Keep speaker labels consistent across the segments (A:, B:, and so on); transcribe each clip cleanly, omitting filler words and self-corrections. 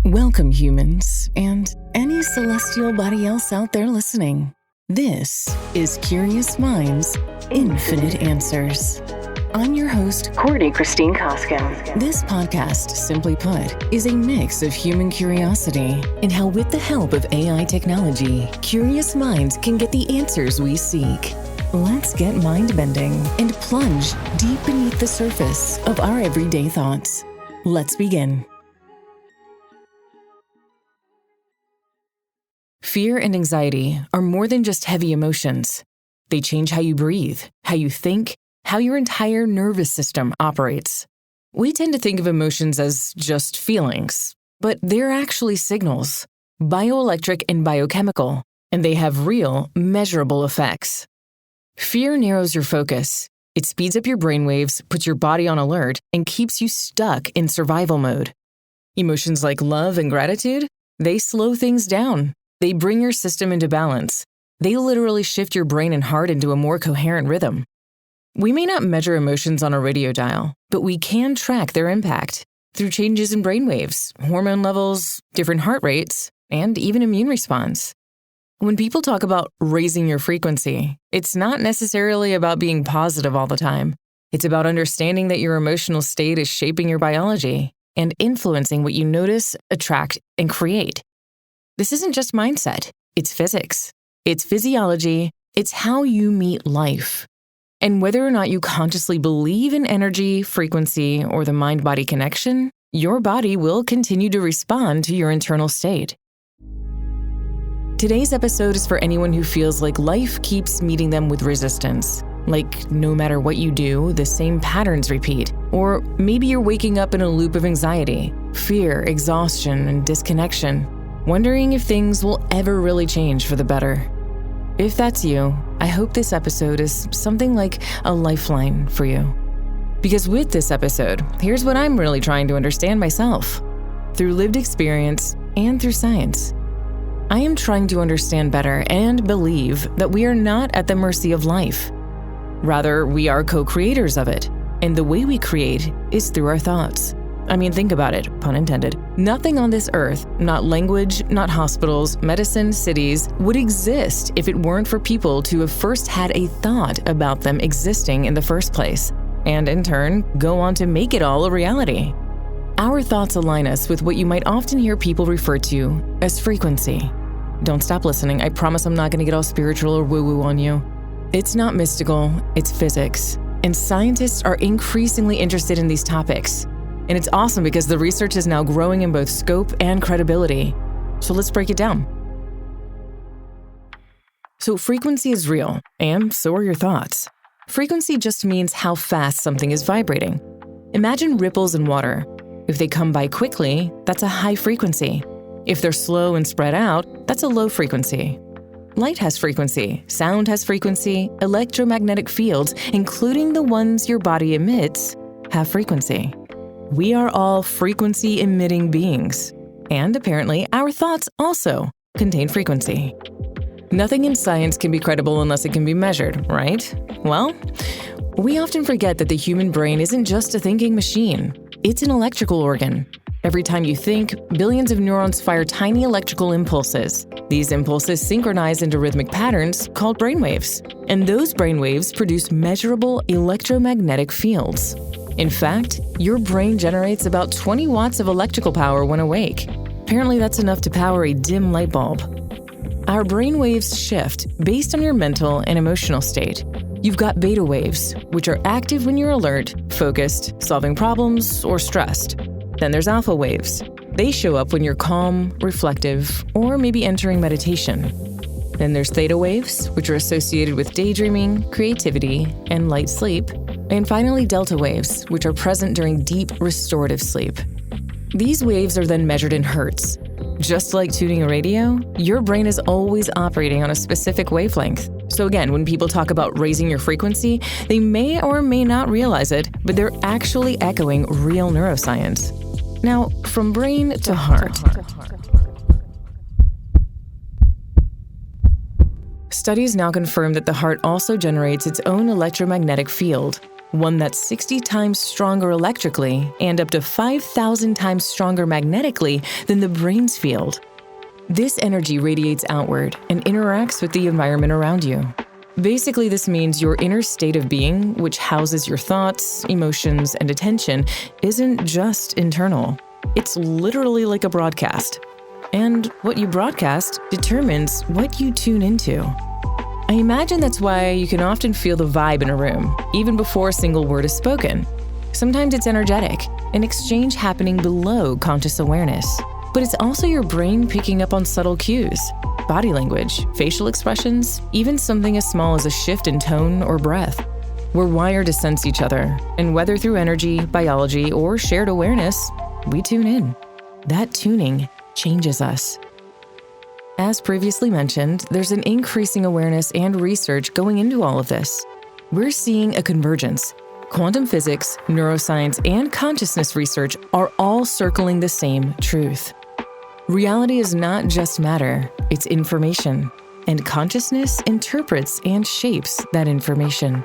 A: Welcome, humans, and any celestial body else out there listening. This is Curious Minds, Infinite Answers. I'm your host, Courtney Christine Koskin. This podcast, simply put, is a mix of human curiosity and how, with the help of AI technology, curious minds can get the answers we seek. Let's get mind-bending and plunge deep beneath the surface of our everyday thoughts. Let's begin. Fear and anxiety are more than just heavy emotions. They change how you breathe, how you think, how your entire nervous system operates. We tend to think of emotions as just feelings, but they're actually signals, bioelectric and biochemical, and they have real, measurable effects. Fear narrows your focus. It speeds up your brainwaves, puts your body on alert, and keeps you stuck in survival mode. Emotions like love and gratitude, they slow things down. They bring your system into balance. They literally shift your brain and heart into a more coherent rhythm. We may not measure emotions on a radio dial, but we can track their impact through changes in brainwaves, hormone levels, different heart rates, and even immune response. When people talk about raising your frequency, it's not necessarily about being positive all the time. It's about understanding that your emotional state is shaping your biology and influencing what you notice, attract, and create. This isn't just mindset, it's physics, it's physiology, it's how you meet life. And whether or not you consciously believe in energy, frequency, or the mind-body connection, your body will continue to respond to your internal state. Today's episode is for anyone who feels like life keeps meeting them with resistance. Like no matter what you do, the same patterns repeat. Or maybe you're waking up in a loop of anxiety, fear, exhaustion, and disconnection, wondering if things will ever really change for the better. If that's you, I hope this episode is something like a lifeline for you. Because with this episode, here's what I'm really trying to understand myself. Through lived experience and through science, I am trying to understand better and believe that we are not at the mercy of life. Rather, we are co-creators of it, and the way we create is through our thoughts. I mean, think about it, pun intended. Nothing on this earth, not language, not hospitals, medicine, cities, would exist if it weren't for people to have first had a thought about them existing in the first place, and in turn, go on to make it all a reality. Our thoughts align us with what you might often hear people refer to as frequency. Don't stop listening. I promise I'm not going to get all spiritual or woo-woo on you. It's not mystical, it's physics. And scientists are increasingly interested in these topics. And it's awesome because the research is now growing in both scope and credibility. So let's break it down. So frequency is real, and so are your thoughts. Frequency just means how fast something is vibrating. Imagine ripples in water. If they come by quickly, that's a high frequency. If they're slow and spread out, that's a low frequency. Light has frequency, sound has frequency, electromagnetic fields, including the ones your body emits, have frequency. We are all frequency-emitting beings, and apparently our thoughts also contain frequency. Nothing in science can be credible unless it can be measured, right? Well, we often forget that the human brain isn't just a thinking machine. It's an electrical organ. Every time you think, billions of neurons fire tiny electrical impulses. These impulses synchronize into rhythmic patterns called brainwaves, and those brainwaves produce measurable electromagnetic fields. In fact, your brain generates about 20 watts of electrical power when awake. Apparently, that's enough to power a dim light bulb. Our brainwaves shift based on your mental and emotional state. You've got beta waves, which are active when you're alert, focused, solving problems, or stressed. Then there's alpha waves. They show up when you're calm, reflective, or maybe entering meditation. Then there's theta waves, which are associated with daydreaming, creativity, and light sleep. And finally, delta waves, which are present during deep, restorative sleep. These waves are then measured in hertz. Just like tuning a radio, your brain is always operating on a specific wavelength. So again, when people talk about raising your frequency, they may or may not realize it, but they're actually echoing real neuroscience. Now, from brain to heart. Studies now confirm that the heart also generates its own electromagnetic field. one that's 60 times stronger electrically and up to 5,000 times stronger magnetically than the brain's field. This energy radiates outward and interacts with the environment around you. Basically, this means your inner state of being, which houses your thoughts, emotions, and attention, isn't just internal. It's literally like a broadcast. And what you broadcast determines what you tune into. I imagine that's why you can often feel the vibe in a room, even before a single word is spoken. Sometimes it's energetic, an exchange happening below conscious awareness. But it's also your brain picking up on subtle cues, body language, facial expressions, even something as small as a shift in tone or breath. We're wired to sense each other, and whether through energy, biology, or shared awareness, we tune in. That tuning changes us. As previously mentioned, there's an increasing awareness and research going into all of this. We're seeing a convergence. Quantum physics, neuroscience, and consciousness research are all circling the same truth. Reality is not just matter, it's information, and consciousness interprets and shapes that information.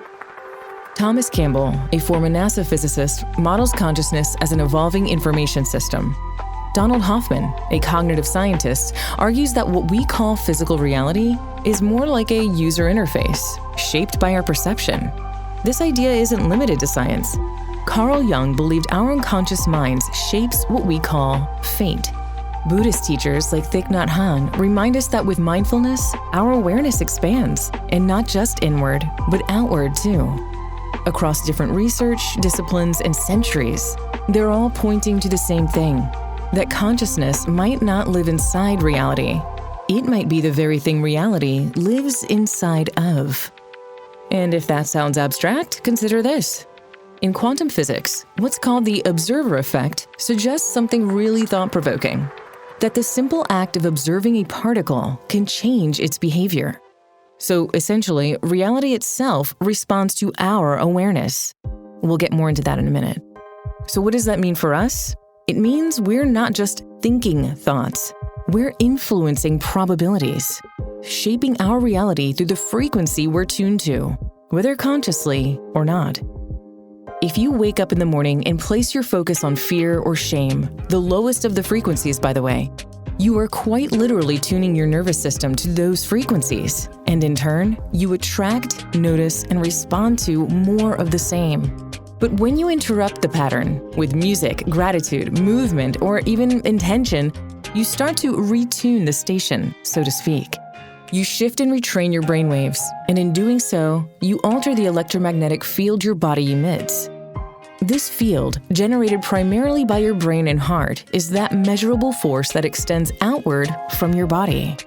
A: Thomas Campbell, a former NASA physicist, models consciousness as an evolving information system. Donald Hoffman, a cognitive scientist, argues that what we call physical reality is more like a user interface, shaped by our perception. This idea isn't limited to science. Carl Jung believed our unconscious minds shapes what we call fate. Buddhist teachers like Thich Nhat Hanh remind us that with mindfulness, our awareness expands, and not just inward, but outward too. Across different research, disciplines, and centuries, they're all pointing to the same thing, that consciousness might not live inside reality. It might be the very thing reality lives inside of. And if that sounds abstract, consider this. In quantum physics, what's called the observer effect suggests something really thought-provoking, that the simple act of observing a particle can change its behavior. So essentially, reality itself responds to our awareness. We'll get more into that in a minute. So what does that mean for us? It means we're not just thinking thoughts. We're influencing probabilities, shaping our reality through the frequency we're tuned to, whether consciously or not. If you wake up in the morning and place your focus on fear or shame, the lowest of the frequencies, by the way, you are quite literally tuning your nervous system to those frequencies. And in turn, you attract, notice, and respond to more of the same. But when you interrupt the pattern with music, gratitude, movement, or even intention, you start to retune the station, so to speak. You shift and retrain your brainwaves, and in doing so, you alter the electromagnetic field your body emits. This field, generated primarily by your brain and heart, is that measurable force that extends outward from your body.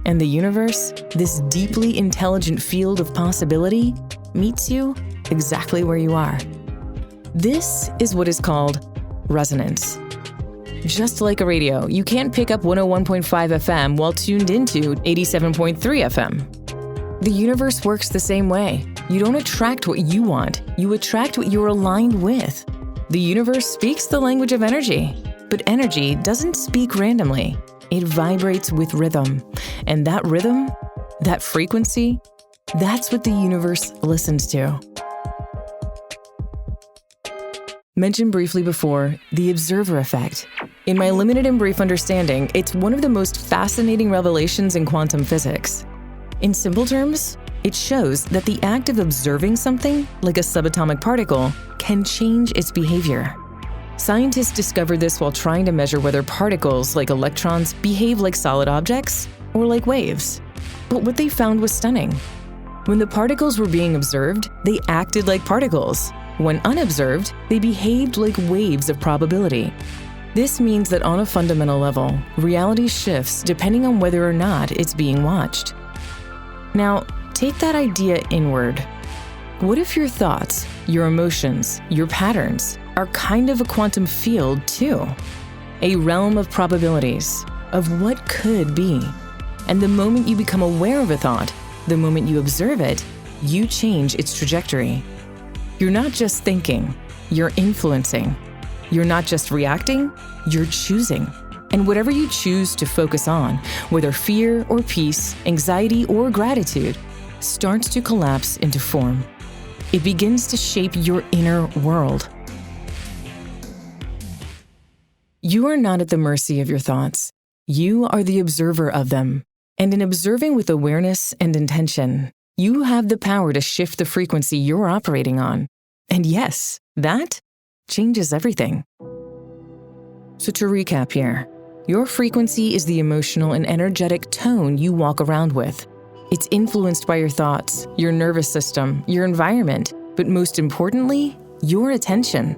A: And the universe, this deeply intelligent field of possibility, meets you exactly where you are. This is what is called resonance. Just like a radio, you can't pick up 101.5 FM while tuned into 87.3 FM. The universe works the same way. You don't attract what you want, you attract what you're aligned with. The universe speaks the language of energy, but energy doesn't speak randomly. It vibrates with rhythm. And that rhythm, that frequency, that's what the universe listens to. Mentioned briefly before, the observer effect. In my limited and brief understanding, it's one of the most fascinating revelations in quantum physics. In simple terms, it shows that the act of observing something, like a subatomic particle, can change its behavior. Scientists discovered this while trying to measure whether particles, like electrons, behave like solid objects or like waves. But what they found was stunning. When the particles were being observed, they acted like particles. When unobserved, they behaved like waves of probability. This means that on a fundamental level, reality shifts depending on whether or not it's being watched. Now, take that idea inward. What if your thoughts, your emotions, your patterns are kind of a quantum field too? A realm of probabilities, of what could be. And the moment you become aware of a thought, the moment you observe it, you change its trajectory. You're not just thinking, you're influencing. You're not just reacting, you're choosing. And whatever you choose to focus on, whether fear or peace, anxiety or gratitude, starts to collapse into form. it begins to shape your inner world. You are not at the mercy of your thoughts. You are the observer of them. And in observing with awareness and intention, you have the power to shift the frequency you're operating on. And yes, that changes everything. So to recap here, your frequency is the emotional and energetic tone you walk around with. It's influenced by your thoughts, your nervous system, your environment, but most importantly, your attention.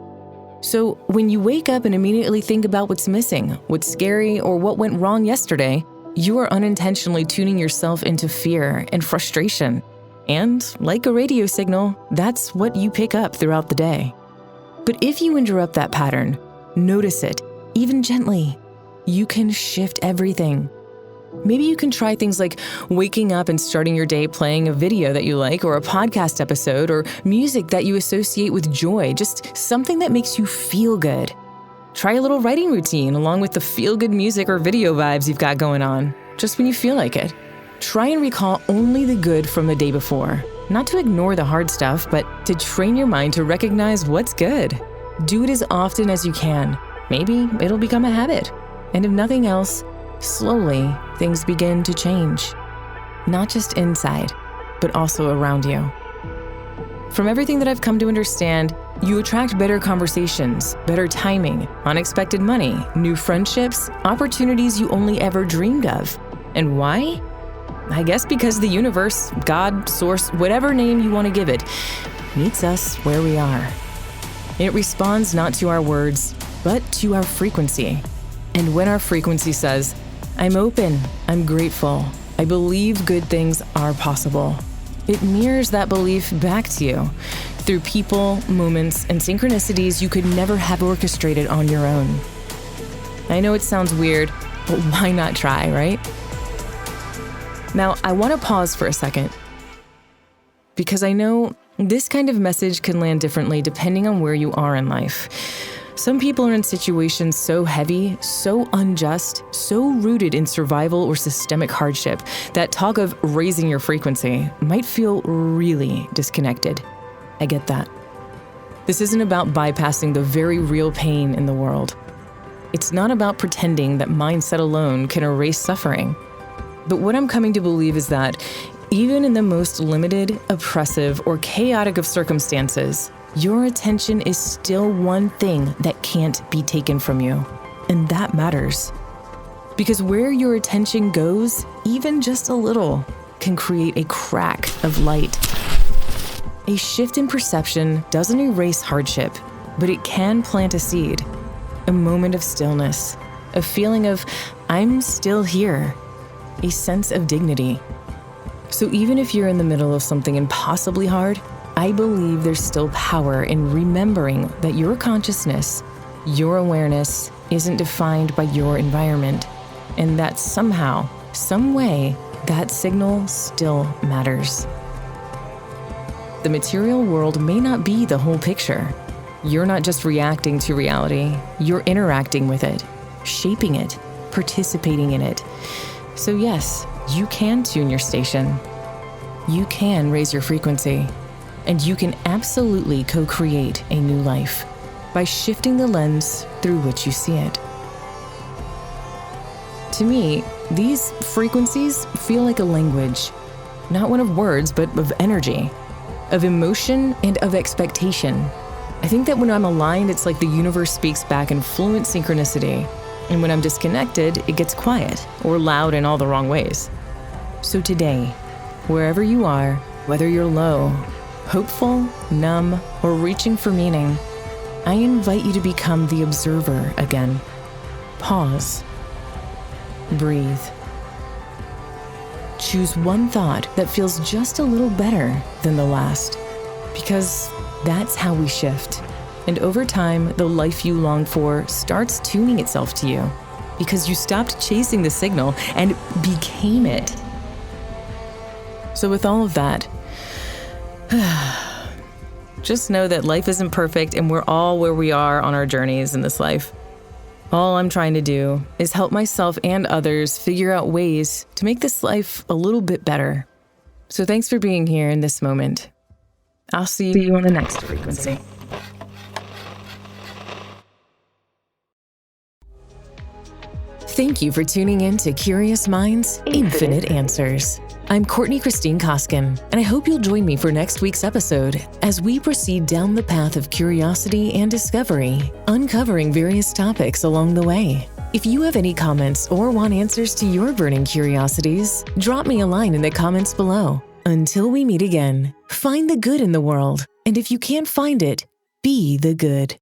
A: So when you wake up and immediately think about what's missing, what's scary, or what went wrong yesterday, you are unintentionally tuning yourself into fear and frustration. And like a radio signal, that's what you pick up throughout the day. But if you interrupt that pattern, notice it, even gently, you can shift everything. Maybe you can try things like waking up and starting your day playing a video that you like, or a podcast episode, or music that you associate with joy, just something that makes you feel good. Try a little writing routine along with the feel-good music or video vibes you've got going on, just when you feel like it. Try and recall only the good from the day before, not to ignore the hard stuff, but to train your mind to recognize what's good. Do it as often as you can. Maybe it'll become a habit. And if nothing else, slowly, things begin to change. Not just inside, but also around you. From everything that I've come to understand, you attract better conversations, better timing, unexpected money, new friendships, opportunities you only ever dreamed of. And why? I guess because the universe, God, source, whatever name you want to give it, meets us where we are. It responds not to our words, but to our frequency. And when our frequency says, I'm open, I'm grateful, I believe good things are possible, it mirrors that belief back to you through people, moments, and synchronicities you could never have orchestrated on your own. I know it sounds weird, but why not try, right? Now, I want to pause for a second, because I know this kind of message can land differently depending on where you are in life. Some people are in situations so heavy, so unjust, so rooted in survival or systemic hardship that talk of raising your frequency might feel really disconnected. I get that. This isn't about bypassing the very real pain in the world. It's not about pretending that mindset alone can erase suffering. But what I'm coming to believe is that even in the most limited, oppressive, or chaotic of circumstances, your attention is still one thing that can't be taken from you. And that matters. Because where your attention goes, even just a little, can create a crack of light. A shift in perception doesn't erase hardship, but it can plant a seed. A moment of stillness, a feeling of, I'm still here, a sense of dignity. So even if you're in the middle of something impossibly hard, I believe there's still power in remembering that your consciousness, your awareness, isn't defined by your environment, and that somehow, some way, that signal still matters. The material world may not be the whole picture. You're not just reacting to reality, you're interacting with it, shaping it, participating in it. So yes, you can tune your station. You can raise your frequency. And you can absolutely co-create a new life by shifting the lens through which you see it. To me, these frequencies feel like a language, not one of words, but of energy, of emotion, and of expectation. I think that when I'm aligned, it's like the universe speaks back in fluent synchronicity. And when I'm disconnected, it gets quiet or loud in all the wrong ways. So today, wherever you are, whether you're low, hopeful, numb, or reaching for meaning, I invite you to become the observer again. Pause. Breathe. Choose one thought that feels just a little better than the last, because that's how we shift. And over time, the life you long for starts tuning itself to you, because you stopped chasing the signal and became it. So with all of that, just know that life isn't perfect and we're all where we are on our journeys in this life. All I'm trying to do is help myself and others figure out ways to make this life a little bit better. So thanks for being here in this moment. I'll see you on the next frequency. Thank you for tuning in to Curious Minds, Infinite Answers. I'm Courtney Christine Koskin, and I hope you'll join me for next week's episode as we proceed down the path of curiosity and discovery, uncovering various topics along the way. If you have any comments or want answers to your burning curiosities, drop me a line in the comments below. Until we meet again, find the good in the world, and if you can't find it, be the good.